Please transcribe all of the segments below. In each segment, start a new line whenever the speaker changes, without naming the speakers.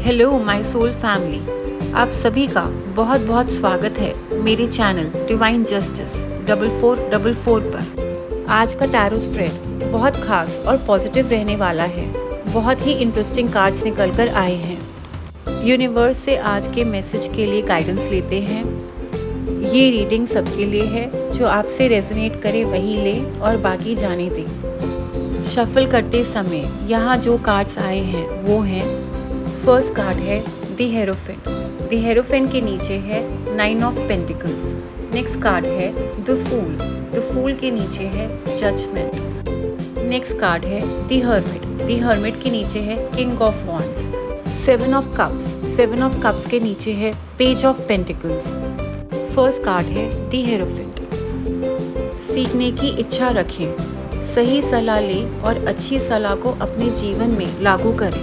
Hello my soul family, आप सभी का बहुत बहुत स्वागत है मेरे चैनल डिवाइन जस्टिस 4444 पर। आज का टैरो स्प्रेड बहुत खास और पॉजिटिव रहने वाला है। बहुत ही इंटरेस्टिंग कार्ड्स निकल कर आए हैं। यूनिवर्स से आज के मैसेज के लिए गाइडेंस लेते हैं। ये रीडिंग सबके लिए है, जो आपसे रेजोनेट करे वही ले और बाकी जाने दे। शफल करते समय यहाँ जो कार्ड्स आए हैं वो हैं, फर्स्ट कार्ड है द हेरोफेंट। द हेरोफेंट के नीचे है 9 ऑफ पेंटिकल्स। नेक्स्ट कार्ड है द फूल। द फूल के नीचे है जजमेंट। नेक्स्ट कार्ड है द हर्मिट। द हर्मिट के नीचे है king of wands. 7 of cups. 7 of cups के नीचे है page of pentacles. First card है द हेरोफेंट। सीखने की इच्छा रखें, सही सलाह लें और अच्छी सलाह को अपने जीवन में लागू करें।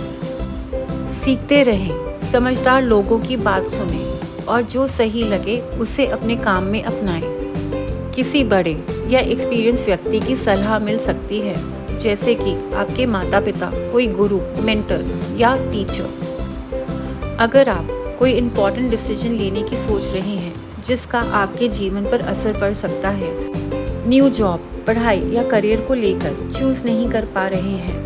सीखते रहें, समझदार लोगों की बात सुनें और जो सही लगे उसे अपने काम में अपनाएं। किसी बड़े या एक्सपीरियंस व्यक्ति की सलाह मिल सकती है, जैसे कि आपके माता पिता, कोई गुरु, मेंटर या टीचर। अगर आप कोई इम्पोर्टेंट डिसीजन लेने की सोच रहे हैं जिसका आपके जीवन पर असर पड़ सकता है, न्यू जॉब, पढ़ाई या करियर को लेकर चूज नहीं कर पा रहे हैं,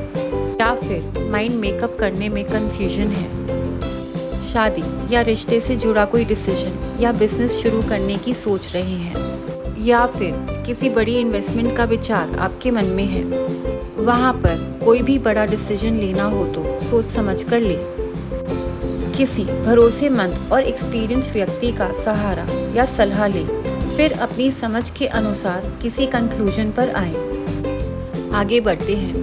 या फिर माइंड मेकअप करने में कंफ्यूजन है, शादी या रिश्ते से जुड़ा कोई डिसीजन या बिजनेस शुरू करने की सोच रहे हैं, या फिर किसी बड़ी इन्वेस्टमेंट का विचार आपके मन में है, वहाँ पर कोई भी बड़ा डिसीजन लेना हो तो सोच समझ कर ले। किसी भरोसेमंद और एक्सपीरियंस व्यक्ति का सहारा या सलाह ले, फिर अपनी समझ के अनुसार किसी कंक्लूजन पर आए। आगे बढ़ते हैं।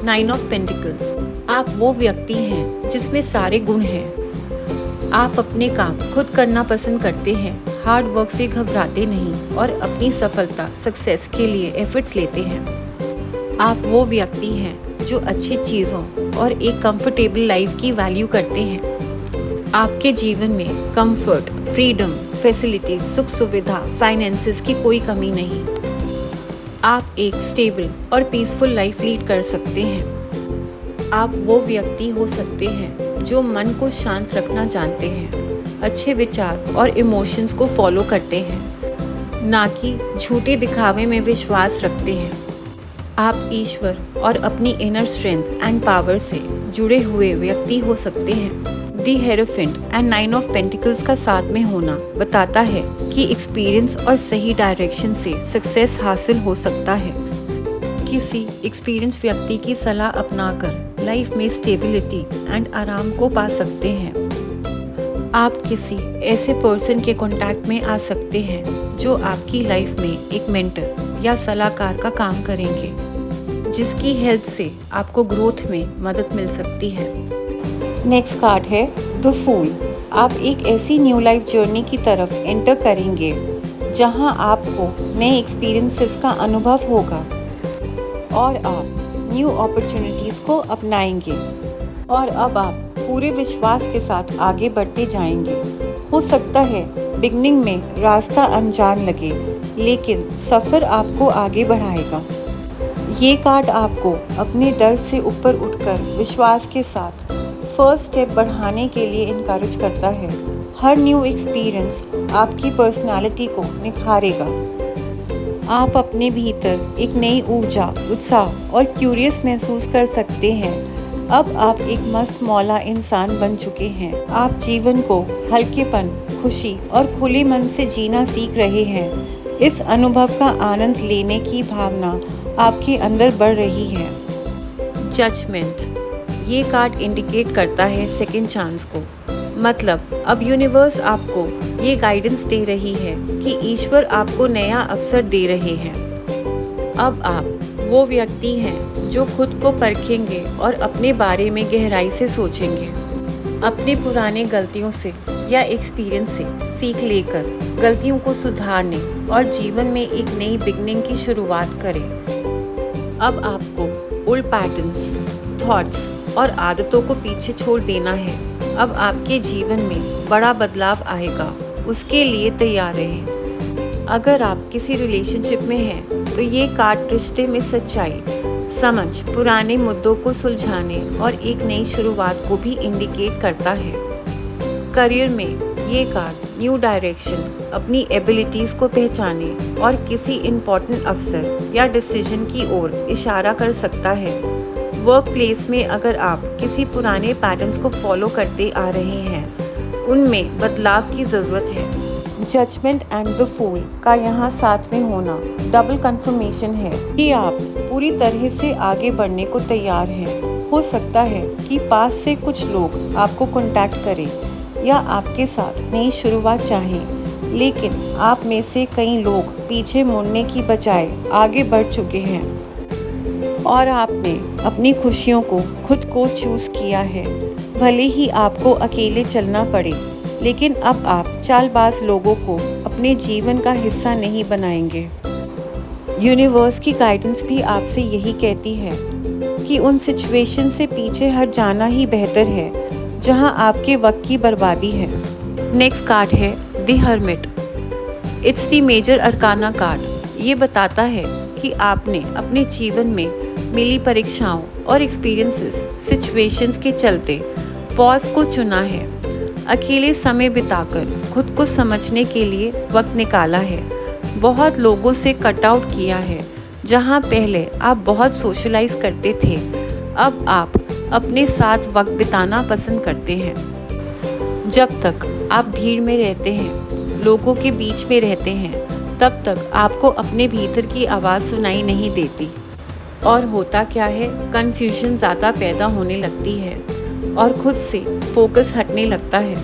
9 ऑफ पेंटिकल्स। आप वो व्यक्ति हैं जिसमें सारे गुण हैं। आप अपने काम खुद करना पसंद करते हैं, हार्ड वर्क से घबराते नहीं और अपनी सफलता, सक्सेस के लिए एफर्ट्स लेते हैं। आप वो व्यक्ति हैं जो अच्छी चीज़ों और एक कंफर्टेबल लाइफ की वैल्यू करते हैं। आपके जीवन में कंफर्ट, फ्रीडम, फैसिलिटीज, सुख सुविधा, फाइनेंसेस की कोई कमी नहीं। आप एक स्टेबल और पीसफुल लाइफ लीड कर सकते हैं। आप वो व्यक्ति हो सकते हैं जो मन को शांत रखना जानते हैं, अच्छे विचार और इमोशंस को फॉलो करते हैं, ना कि झूठे दिखावे में विश्वास रखते हैं। आप ईश्वर और अपनी इनर स्ट्रेंथ एंड पावर से जुड़े हुए व्यक्ति हो सकते हैं। दी हेरोफेंट एंड 9 ऑफ पेंटिकल्स का साथ में होना बताता है कि एक्सपीरियंस और सही डायरेक्शन से सक्सेस हासिल हो सकता है। किसी एक्सपीरियंस व्यक्ति की सलाह अपनाकर लाइफ में स्टेबिलिटी एंड आराम को पा सकते हैं। आप किसी ऐसे पर्सन के कांटेक्ट में आ सकते हैं जो आपकी लाइफ में एक मेंटर या सलाहकार का काम करेंगे, जिसकी हेल्प से आपको ग्रोथ में मदद मिल सकती है। नेक्स्ट कार्ड है द फूल। आप एक ऐसी न्यू लाइफ जर्नी की तरफ एंटर करेंगे जहां आपको नए एक्सपीरियंसेस का अनुभव होगा और आप न्यू अपॉर्चुनिटीज़ को अपनाएंगे और अब आप पूरे विश्वास के साथ आगे बढ़ते जाएंगे। हो सकता है बिगनिंग में रास्ता अनजान लगे, लेकिन सफ़र आपको आगे बढ़ाएगा। ये कार्ड आपको अपने डर से ऊपर उठकर विश्वास के साथ फर्स्ट स्टेप बढ़ाने के लिए इनकरेज करता है। हर न्यू एक्सपीरियंस आपकी पर्सनालिटी को निखारेगा। आप अपने भीतर एक नई ऊर्जा, उत्साह और क्यूरियस महसूस कर सकते हैं। अब आप एक मस्त मौला इंसान बन चुके हैं। आप जीवन को हल्केपन, खुशी और खुले मन से जीना सीख रहे हैं। इस अनुभव का आनंद लेने की भावना आपके अंदर बढ़ रही है। जजमेंट। ये कार्ड इंडिकेट करता है सेकंड चांस को। मतलब अब यूनिवर्स आपको ये गाइडेंस दे रही है कि ईश्वर आपको नया अवसर दे रहे हैं। अब आप वो व्यक्ति हैं जो खुद को परखेंगे और अपने बारे में गहराई से सोचेंगे। अपने पुराने गलतियों से या एक्सपीरियंस से सीख लेकर गलतियों को सुधारने और जीवन में एक नई बिगनिंग की शुरुआत करें। अब आपको ओल्ड पैटर्न्स, थॉट्स और आदतों को पीछे छोड़ देना है। अब आपके जीवन में बड़ा बदलाव आएगा, उसके लिए तैयार रहें। अगर आप किसी रिलेशनशिप में हैं तो ये कार्ड रिश्ते में सच्चाई, समझ पुराने मुद्दों को सुलझाने और एक नई शुरुआत को भी इंडिकेट करता है। करियर में ये कार्ड न्यू डायरेक्शन, अपनी एबिलिटीज़ को पहचाने और किसी इम्पोर्टेंट अवसर या डिसीजन की ओर इशारा कर सकता है। वर्क प्लेस में अगर आप किसी पुराने पैटर्न्स को फॉलो करते आ रहे हैं, उनमें बदलाव की ज़रूरत है। जजमेंट एंड द फूल का यहाँ साथ में होना डबल कंफर्मेशन है कि आप पूरी तरह से आगे बढ़ने को तैयार हैं। हो सकता है कि पास से कुछ लोग आपको कांटेक्ट करें या आपके साथ नई शुरुआत चाहें, लेकिन आप में से कई लोग पीछे मुड़ने की बजाय आगे बढ़ चुके हैं और आपने अपनी खुशियों को खुद को चूज़ किया है। भले ही आपको अकेले चलना पड़े, लेकिन अब आप चालबाज लोगों को अपने जीवन का हिस्सा नहीं बनाएंगे। यूनिवर्स की गाइडेंस भी आपसे यही कहती है कि उन सिचुएशन से पीछे हट जाना ही बेहतर है जहां आपके वक्त की बर्बादी है। नेक्स्ट कार्ड है the hermit. It's the major arcana card. ये बताता है कि आपने अपने जीवन में मिली परीक्षाओं और एक्सपीरियंसेस, सिचुएशंस के चलते पॉज को चुना है। अकेले समय बिताकर खुद को समझने के लिए वक्त निकाला है। बहुत लोगों से कट आउट किया है। जहां पहले आप बहुत सोशलाइज करते थे, अब आप अपने साथ वक्त बिताना पसंद करते हैं। जब तक आप भीड़ में रहते हैं, लोगों के बीच में रहते हैं, तब तक आपको अपने भीतर की आवाज़ सुनाई नहीं देती। और होता क्या है, कन्फ्यूजन ज़्यादा पैदा होने लगती है और खुद से फोकस हटने लगता है।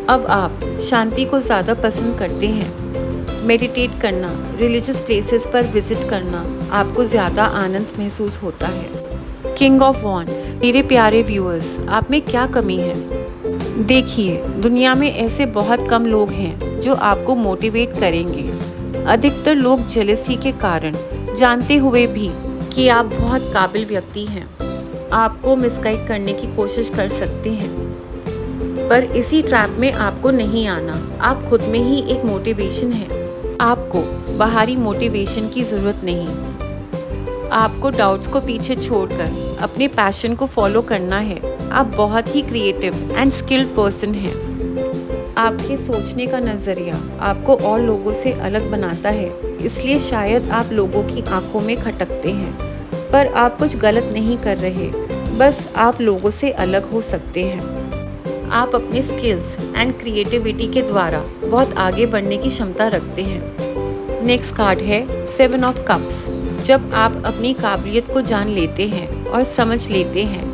अब आप शांति को ज़्यादा पसंद करते हैं। मेडिटेट करना, रिलीजियस प्लेसेस पर विजिट करना आपको ज़्यादा आनंद महसूस होता है। King of wands. मेरे प्यारे व्यूअर्स, आप में क्या कमी है? देखिए, दुनिया में ऐसे बहुत कम लोग हैं जो आपको मोटिवेट करेंगे। अधिकतर लोग जेलसी के कारण, जानते हुए भी कि आप बहुत काबिल व्यक्ति हैं, आपको मिसगाइड करने की कोशिश कर सकते हैं। पर इसी ट्रैप में आपको नहीं आना। आप खुद में ही एक मोटिवेशन है। आपको बाहरी मोटिवेशन की ज़रूरत नहीं। आपको डाउट्स को पीछे छोड़कर अपने पैशन को फॉलो करना है। आप बहुत ही क्रिएटिव एंड स्किल्ड पर्सन हैं। आपके सोचने का नज़रिया आपको और लोगों से अलग बनाता है, इसलिए शायद आप लोगों की आंखों में खटकते हैं। पर आप कुछ गलत नहीं कर रहे, बस आप लोगों से अलग हो सकते हैं। आप अपने स्किल्स एंड क्रिएटिविटी के द्वारा बहुत आगे बढ़ने की क्षमता रखते हैं। नेक्स्ट कार्ड है 7 ऑफ कप्स। जब आप अपनी काबिलियत को जान लेते हैं और समझ लेते हैं,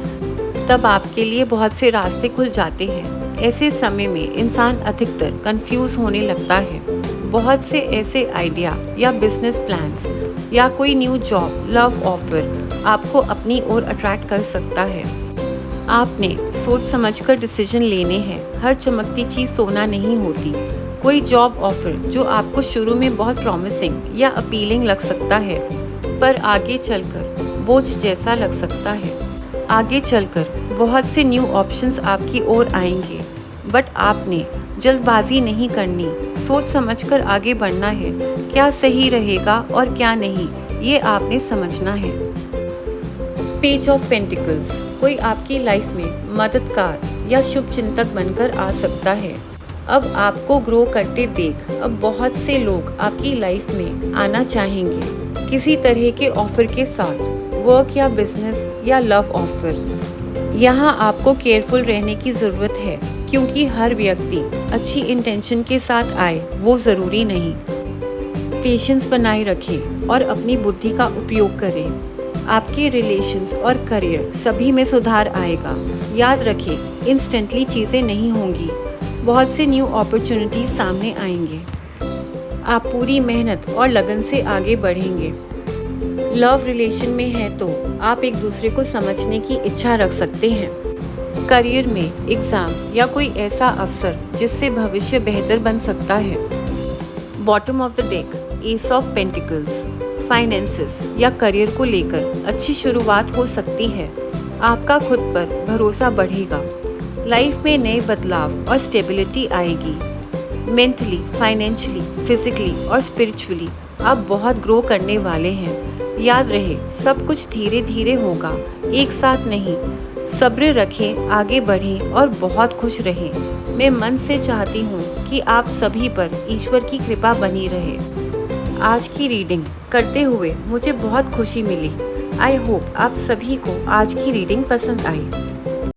तब आपके लिए बहुत से रास्ते खुल जाते हैं। ऐसे समय में इंसान अधिकतर कंफ्यूज होने लगता है। बहुत से ऐसे आइडिया या बिजनेस प्लान्स या कोई न्यू जॉब, लव ऑफर आपको अपनी ओर अट्रैक्ट कर सकता है। आपने सोच समझकर डिसीजन लेने हैं। हर चमकती चीज़ सोना नहीं होती। कोई जॉब ऑफर जो आपको शुरू में बहुत प्रॉमिसिंग या अपीलिंग लग सकता है, पर आगे चलकर बोझ जैसा लग सकता है। आगे चलकर बहुत से न्यू ऑप्शंस आपकी ओर आएंगे, बट आपने जल्दबाजी नहीं करनी। सोच समझकर आगे बढ़ना है। क्या सही रहेगा और क्या नहीं, ये आपने समझना है। Page of pentacles. कोई आपकी लाइफ में मददगार या शुभ चिंतक बनकर आ सकता है। अब आपको ग्रो करते देख अब बहुत से लोग आपकी लाइफ में आना चाहेंगे, किसी तरह के ऑफर के साथ, वर्क या बिजनेस या लव ऑफर। यहाँ आपको केयरफुल रहने की ज़रूरत है, क्योंकि हर व्यक्ति अच्छी इंटेंशन के साथ आए वो ज़रूरी नहीं। पेशेंस बनाए रखें और अपनी बुद्धि का उपयोग करें। आपके रिलेशंस और करियर सभी में सुधार आएगा। याद रखें, इंस्टेंटली चीज़ें नहीं होंगी। बहुत से न्यू अपॉर्चुनिटीज सामने आएंगे। आप पूरी मेहनत और लगन से आगे बढ़ेंगे। लव रिलेशन में है तो आप एक दूसरे को समझने की इच्छा रख सकते हैं। करियर में एग्ज़ाम या कोई ऐसा अवसर जिससे भविष्य बेहतर बन सकता है। Bottom of the deck, S of pentacles. Finances या करियर को लेकर अच्छी शुरुआत हो सकती है। आपका खुद पर भरोसा बढ़ेगा। लाइफ में नए बदलाव और स्टेबिलिटी आएगी। मेंटली, फाइनेंशियली, फिजिकली और स्पिरिचुअली आप बहुत ग्रो करने वाले हैं। याद रहे, सब कुछ धीरे धीरे होगा, एक साथ नहीं। सब्र रखें, आगे बढ़ें और बहुत खुश रहें। मैं मन से चाहती हूँ कि आप सभी पर ईश्वर की कृपा बनी रहे। आज की रीडिंग करते हुए मुझे बहुत खुशी मिली। आई होप आप सभी को आज की रीडिंग पसंद आई।